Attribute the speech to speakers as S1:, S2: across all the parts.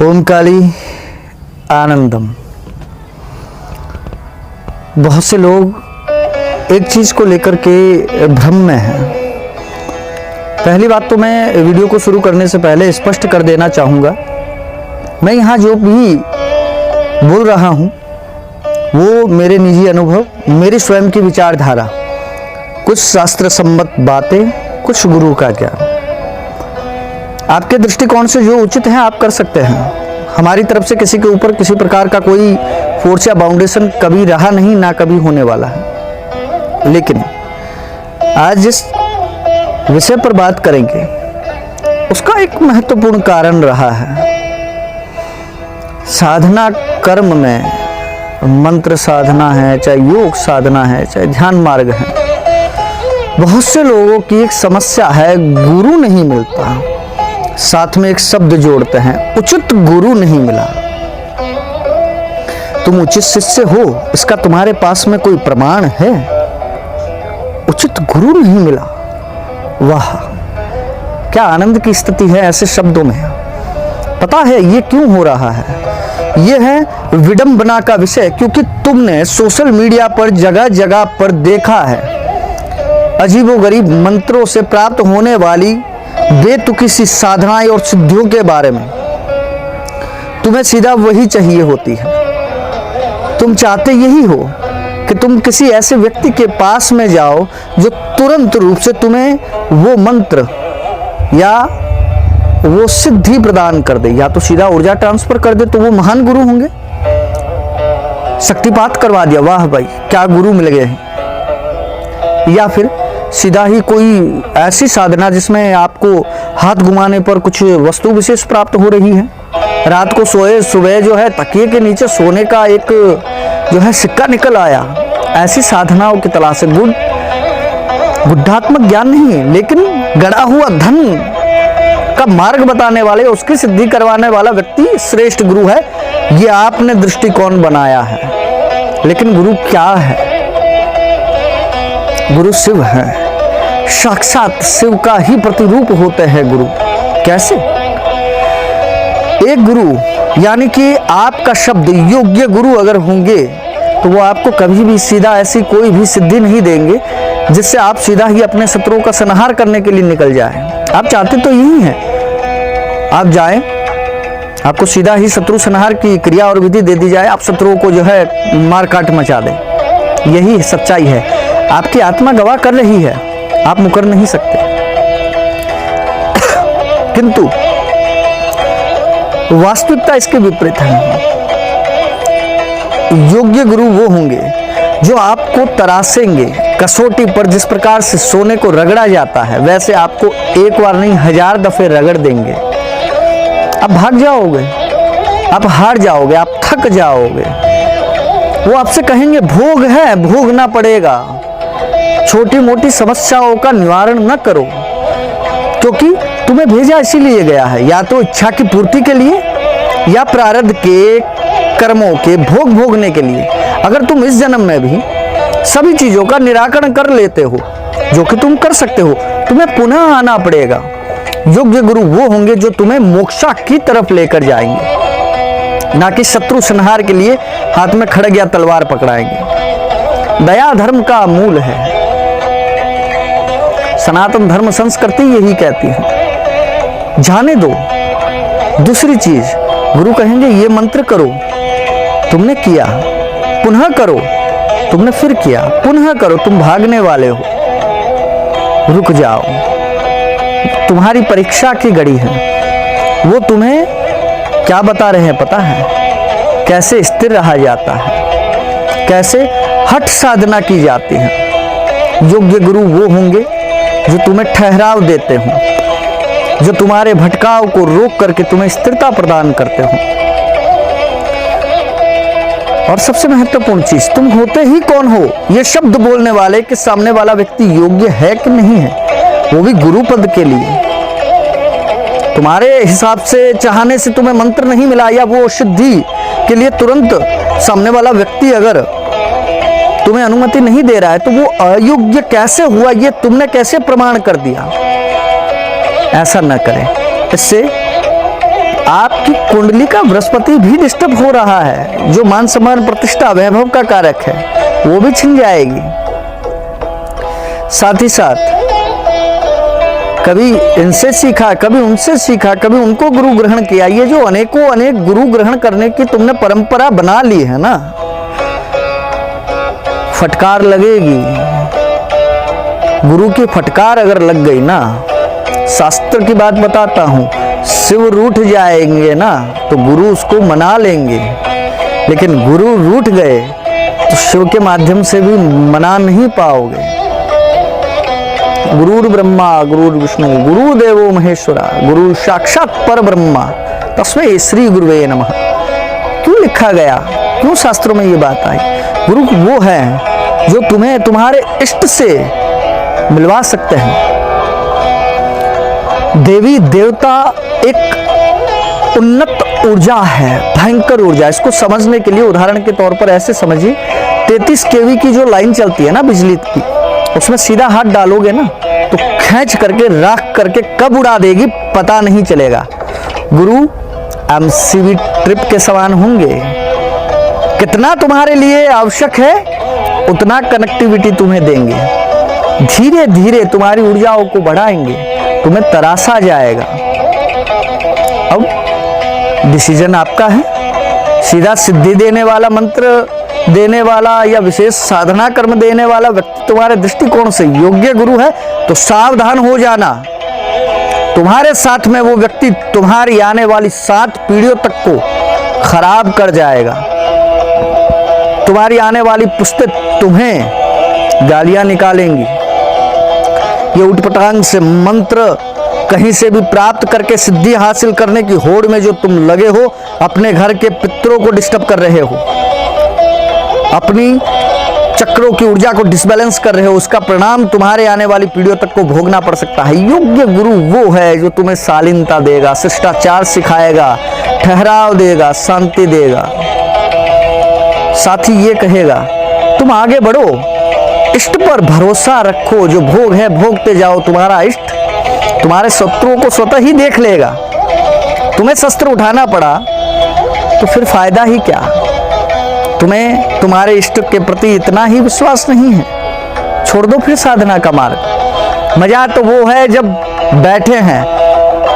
S1: ओम काली आनंदम। बहुत से लोग एक चीज को लेकर के भ्रम में हैं। पहली बात तो मैं वीडियो को शुरू करने से पहले स्पष्ट कर देना चाहूँगा, मैं यहाँ जो भी बोल रहा हूँ वो मेरे निजी अनुभव, मेरी स्वयं की विचारधारा, कुछ शास्त्र सम्मत बातें, कुछ गुरु का ज्ञान। आपके दृष्टिकोण से जो उचित है आप कर सकते हैं। हमारी तरफ से किसी के ऊपर किसी प्रकार का कोई फोर्स या बाउंडेशन कभी रहा नहीं, ना कभी होने वाला है। लेकिन आज जिस विषय पर बात करेंगे उसका एक महत्वपूर्ण कारण रहा है। साधना कर्म में, मंत्र साधना है, चाहे योग साधना है, चाहे ध्यान मार्ग है, बहुत से लोगों की एक समस्या है, गुरु नहीं मिलता। साथ में एक शब्द जोड़ते हैं, उचित गुरु नहीं मिला। तुम उचित शिष्य हो इसका तुम्हारे पास में कोई प्रमाण है? उचित गुरु नहीं मिला। वाह, क्या आनंद की स्थिति है ऐसे शब्दों में। पता है ये क्यों हो रहा है? ये है विडंबना का विषय, क्योंकि तुमने सोशल मीडिया पर जगह जगह पर देखा है अजीबोगरीब मंत्रों से प्राप्त होने वाली बेतुकी सी साधनाएं और सिद्धियों के बारे में। तुम्हें सीधा वही चाहिए होती है। तुम चाहते यही हो कि तुम किसी ऐसे व्यक्ति के पास में जाओ जो तुरंत रूप से तुम्हें वो मंत्र या वो सिद्धि प्रदान कर दे, या तो सीधा ऊर्जा ट्रांसफर कर दे तो वो महान गुरु होंगे। शक्तिपात करवा दिया, वाह भाई क्या गुरु मिल गए हैं। या फिर सीधा ही कोई ऐसी साधना जिसमें आपको हाथ घुमाने पर कुछ वस्तु विशेष प्राप्त हो रही है। रात को सोए सुबह जो है तकिए के नीचे सोने का एक जो है सिक्का निकल आया। ऐसी साधनाओं की तलाश है। बुद्धात्मक ज्ञान नहीं, लेकिन गड़ा हुआ धन का मार्ग बताने वाले, उसकी सिद्धि करवाने वाला व्यक्ति श्रेष्ठ गुरु है। ये आपने दृष्टिकोण बनाया है, लेकिन गुरु क्या है? गुरु शिव है, साक्षात शिव का ही प्रतिरूप होते हैं गुरु। कैसे? एक गुरु यानी कि आपका शब्द योग्य गुरु अगर होंगे तो वो आपको कभी भी सीधा ऐसी कोई भी सिद्धि नहीं देंगे जिससे आप सीधा ही अपने शत्रुओं का संहार करने के लिए निकल जाएं। आप चाहते तो यही है, आप जाएं, आपको सीधा ही शत्रु संहार की क्रिया और विधि दे दी जाए, आप शत्रुओं को जो है मार काट मचा दें। यही सच्चाई है। आपकी आत्मा गवाह कर रही है, आप मुकर नहीं सकते। किंतु वास्तविकता इसके विपरीत है। योग्य गुरु वो होंगे जो आपको तरासेंगे कसौटी पर। जिस प्रकार से सोने को रगड़ा जाता है वैसे आपको एक बार नहीं 1000 दफे रगड़ देंगे। आप भाग जाओगे, आप हार जाओगे, आप थक जाओगे। वो आपसे कहेंगे भोग है, भोगना पड़ेगा। छोटी मोटी समस्याओं का निवारण न करो, क्योंकि तुम्हें भेजा इसीलिए गया है, या तो इच्छा की पूर्ति के लिए या प्रारब्ध के कर्मों के भोग भोगने के लिए। अगर तुम इस जन्म में भी सभी चीजों का निराकरण कर लेते हो, जो कि तुम कर सकते हो, तुम्हें पुनः आना पड़ेगा। योग्य गुरु वो होंगे जो तुम्हें मोक्षा की तरफ लेकर जाएंगे, ना कि शत्रु संहार के लिए हाथ में खड़ग या तलवार पकड़ाएंगे। दया धर्म का मूल है। सनातन धर्म संस्कृति यही कहती है। जाने दो। दूसरी चीज, गुरु कहेंगे ये मंत्र करो, तुमने किया, पुनः करो, तुमने फिर किया, पुनः करो, तुम भागने वाले हो, रुक जाओ, तुम्हारी परीक्षा की घड़ी है। वो तुम्हें क्या बता रहे हैं पता है? कैसे स्थिर रहा जाता है, कैसे हठ साधना की जाती है। योग्य गुरु वो होंगे जो तुम्हें ठहराव देते हो, जो तुम्हारे भटकाव को रोक करके तुम्हें स्थिरता प्रदान करते हो। और सबसे महत्वपूर्ण चीज, तुम होते ही कौन हो ये शब्द बोलने वाले कि सामने वाला व्यक्ति योग्य है कि नहीं है, वो भी गुरु पद के लिए। तुम्हारे हिसाब से चाहने से तुम्हें मंत्र नहीं मिला या वो सिद्धि के लिए तुरंत सामने वाला व्यक्ति अगर तुम्हें अनुमति नहीं दे रहा है तो वो अयोग्य कैसे हुआ, ये तुमने कैसे प्रमाण कर दिया? ऐसा न करें, इससे आपकी कुंडली का बृहस्पति भी डिस्टर्ब हो रहा है, जो मान सम्मान प्रतिष्ठा वैभव का कारक है वो भी छिन जाएगी। साथ ही साथ कभी इनसे सीखा, कभी उनसे सीखा, कभी उनको गुरु ग्रहण किया, ये जो अनेकों अनेक गुरु ग्रहण करने की तुमने परंपरा बना ली है ना, फटकार लगेगी। गुरु की फटकार अगर लग गई ना, शास्त्र की बात बताता हूं, शिव रूठ जाएंगे ना तो गुरु उसको मना लेंगे, लेकिन गुरु रूठ गए तो शिव के माध्यम से भी मना नहीं पाओगे। गुरुर् ब्रह्मा गुरुर् विष्णु गुरुदेवो महेश्वरा गुरु साक्षात पर ब्रह्मा तस्मै श्री गुरुवे नमः। क्यों लिखा गया, क्यों शास्त्रों में ये बात आई? गुरु वो है जो तुम्हें तुम्हारे इष्ट से मिलवा सकते हैं। देवी देवता एक उन्नत ऊर्जा है, भयंकर ऊर्जा। इसको समझने के लिए उदाहरण के तौर पर ऐसे समझिए, 33 केवी की जो लाइन चलती है ना बिजली की, उसमें सीधा हाथ डालोगे ना तो खींच करके राख करके कब उड़ा देगी पता नहीं चलेगा। गुरु एमसीवी ट्रिप के समान होंगे, कितना तुम्हारे लिए आवश्यक है उतना कनेक्टिविटी तुम्हें देंगे, धीरे धीरे तुम्हारी ऊर्जाओं को बढ़ाएंगे, तुम्हें तरासा जाएगा। अब डिसीजन आपका है, सीधा सिद्धि देने वाला, मंत्र देने वाला या विशेष साधना कर्म देने वाला व्यक्ति तुम्हारे दृष्टिकोण से योग्य गुरु है तो सावधान हो जाना। तुम्हारे साथ में वो व्यक्ति तुम्हारी आने वाली 7 पीढ़ियों तक को खराब कर जाएगा। तुम्हारी आने वाली पुश्तें तुम्हें गालियां निकालेंगी। ये उटपटांग से मंत्र कहीं से भी प्राप्त करके सिद्धि हासिल करने की होड़ में जो तुम लगे हो, अपने घर के पितरों को डिस्टर्ब कर रहे हो, अपनी चक्रों की ऊर्जा को डिसबैलेंस कर रहे हो, उसका परिणाम तुम्हारे आने वाली पीढ़ियों तक को भोगना पड़ सकता है। योग्य गुरु वो है जो तुम्हें शालीनता देगा, शिष्टाचार सिखाएगा, ठहराव देगा, शांति देगा। साथ ही ये कहेगा तुम आगे बढ़ो, इष्ट पर भरोसा रखो, जो भोग है भोगते जाओ, तुम्हारा इष्ट तुम्हारे शत्रुओं को स्वतः ही देख लेगा। तुम्हें शस्त्र उठाना पड़ा तो फिर फायदा ही क्या? तुम्हें तुम्हारे इष्ट के प्रति इतना ही विश्वास नहीं है, छोड़ दो फिर साधना का मार्ग। मजा तो वो है जब बैठे हैं,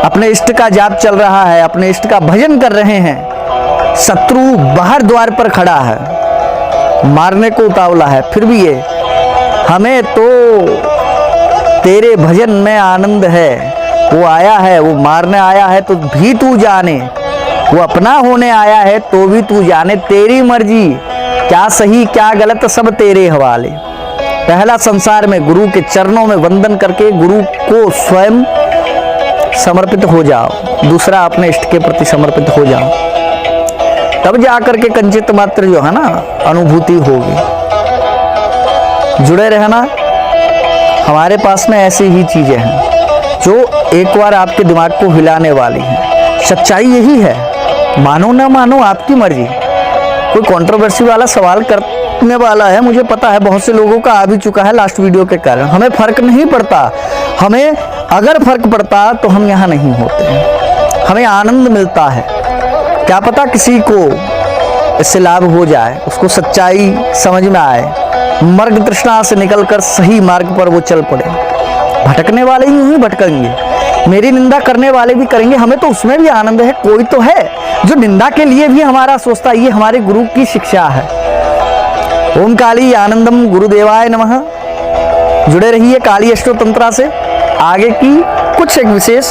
S1: अपने इष्ट का जाप चल रहा है, अपने इष्ट का भजन कर रहे हैं, शत्रु बाहर द्वार पर खड़ा है, मारने को उतावला है, फिर भी ये हमें तो तेरे भजन में आनंद है, वो आया है, वो मारने आया है तो भी तू जाने, वो अपना होने आया है तो भी तू जाने, तेरी मर्जी, क्या सही क्या गलत सब तेरे हवाले। पहला संसार में गुरु के चरणों में वंदन करके गुरु को स्वयं समर्पित हो जाओ, दूसरा अपने इष्ट के प्रति समर्पित हो जाओ, तब जाकर के कंचित मात्र जो है ना अनुभूति होगी। जुड़े रहना, हमारे पास में ऐसी ही चीजें हैं जो एक बार आपके दिमाग को हिलाने वाली हैं। सच्चाई यही है, मानो ना मानो आपकी मर्जी। कोई कंट्रोवर्सी वाला सवाल करने वाला है, मुझे पता है बहुत से लोगों का आ भी चुका है लास्ट वीडियो के कारण। हमें फर्क नहीं पड़ता, हमें अगर फर्क पड़ता तो हम यहाँ नहीं होते। हमें आनंद मिलता है, क्या पता किसी को इससे लाभ हो जाए, उसको सच्चाई समझ में आए, मार्ग तृष्णा से निकलकर सही मार्ग पर वो चल पड़े। भटकने वाले ही यूं ही भटकेंगे, मेरी निंदा करने वाले भी करेंगे, हमें तो उसमें भी आनंद है। कोई तो है जो निंदा के लिए भी हमारा सोचता है, ये हमारे गुरु की शिक्षा है। ओम काली आनंदम गुरुदेवाय नमः। जुड़े रहिए काली अष्टो तंत्रा से आगे की कुछ एक विशेष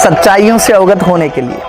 S1: सच्चाइयों से अवगत होने के लिए।